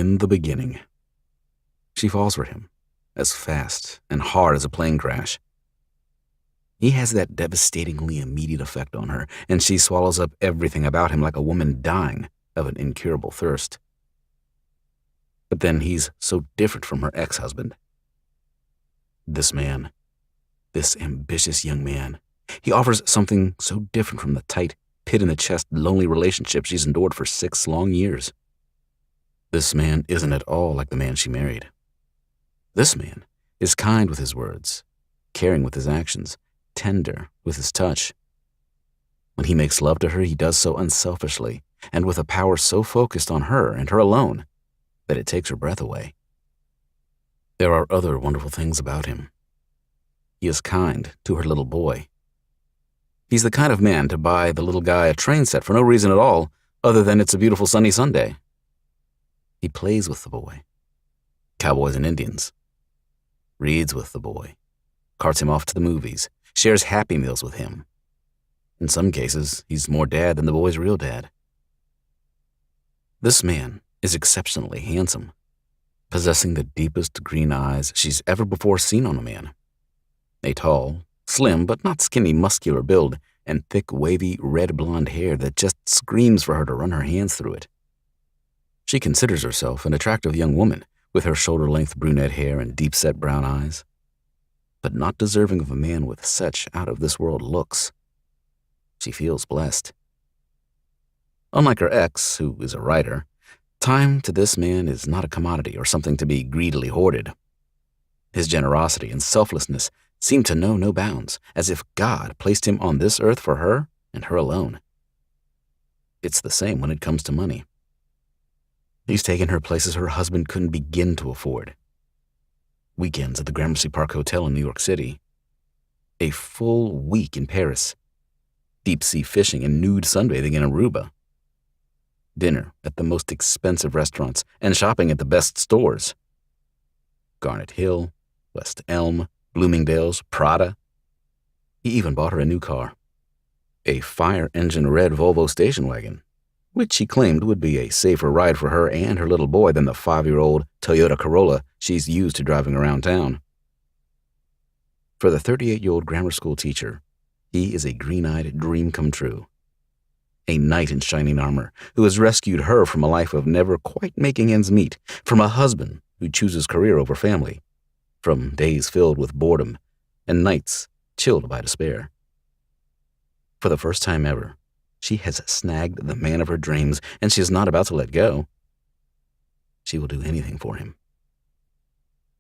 in the beginning. She falls for him, as fast and hard as a plane crash. He has that devastatingly immediate effect on her, and she swallows up everything about him like a woman dying of an incurable thirst. But then he's so different from her ex-husband. This man, this ambitious young man, he offers something so different from the tight, pit-in-the-chest, lonely relationship she's endured for 6 long years. This man isn't at all like the man she married. This man is kind with his words, caring with his actions, tender with his touch. When he makes love to her, he does so unselfishly and with a power so focused on her and her alone that it takes her breath away. There are other wonderful things about him. He is kind to her little boy. He's the kind of man to buy the little guy a train set for no reason at all other than it's a beautiful sunny Sunday. He plays with the boy. Cowboys and Indians. Reads with the boy. Carts him off to the movies. Shares Happy Meals with him. In some cases, he's more dad than the boy's real dad. This man is exceptionally handsome, possessing the deepest green eyes she's ever before seen on a man. A tall, slim but not skinny muscular build and thick wavy red blonde hair that just screams for her to run her hands through it. She considers herself an attractive young woman with her shoulder-length brunette hair and deep-set brown eyes, but not deserving of a man with such out-of-this-world looks. She feels blessed. Unlike her ex, who is a writer, time to this man is not a commodity or something to be greedily hoarded. His generosity and selflessness seem to know no bounds, as if God placed him on this earth for her and her alone. It's the same when it comes to money. He's taken her places her husband couldn't begin to afford. Weekends at the Gramercy Park Hotel in New York City. A full week in Paris. Deep-sea fishing and nude sunbathing in Aruba. Dinner at the most expensive restaurants and shopping at the best stores. Garnet Hill, West Elm, Bloomingdale's, Prada. He even bought her a new car. A fire-engine red Volvo station wagon, which he claimed would be a safer ride for her and her little boy than the 5-year-old Toyota Corolla she's used to driving around town. For the 38-year-old grammar school teacher, he is a green-eyed dream come true. A knight in shining armor who has rescued her from a life of never quite making ends meet, from a husband who chooses career over family, from days filled with boredom and nights chilled by despair. For the first time ever, she has snagged the man of her dreams, and she is not about to let go. She will do anything for him.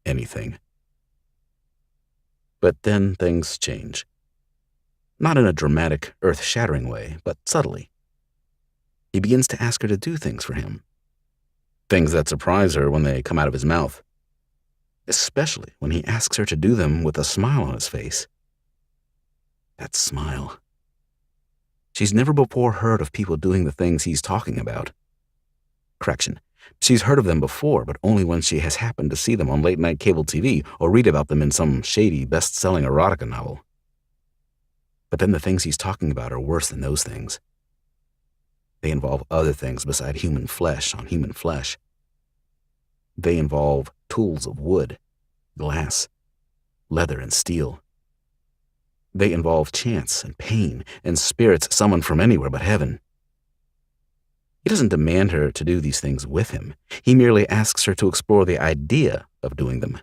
Anything. But then things change. Not in a dramatic, earth-shattering way, but subtly. He begins to ask her to do things for him. Things that surprise her when they come out of his mouth. Especially when he asks her to do them with a smile on his face. That smile. She's never before heard of people doing the things he's talking about. Correction. She's heard of them before, but only when she has happened to see them on late-night cable TV or read about them in some shady, best-selling erotica novel. But then the things he's talking about are worse than those things. They involve other things beside human flesh on human flesh. They involve tools of wood, glass, leather, and steel. They involve chance and pain and spirits summoned from anywhere but heaven. He doesn't demand her to do these things with him. He merely asks her to explore the idea of doing them,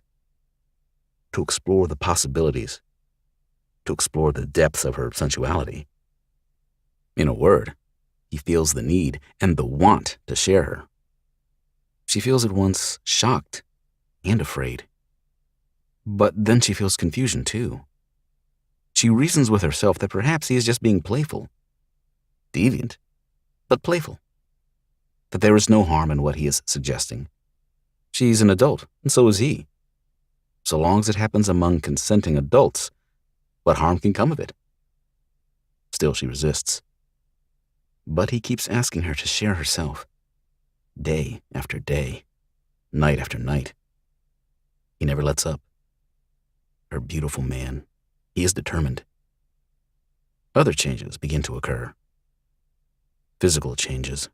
to explore the possibilities, to explore the depths of her sensuality. In a word, he feels the need and the want to share her. She feels at once shocked and afraid. But then she feels confusion too. She reasons with herself that perhaps he is just being playful. Deviant, but playful. That there is no harm in what he is suggesting. She's an adult, and so is he. So long as it happens among consenting adults, what harm can come of it? Still she resists. But he keeps asking her to share herself. Day after day, night after night. He never lets up. Her beautiful man. He is determined. Other changes begin to occur. Physical changes,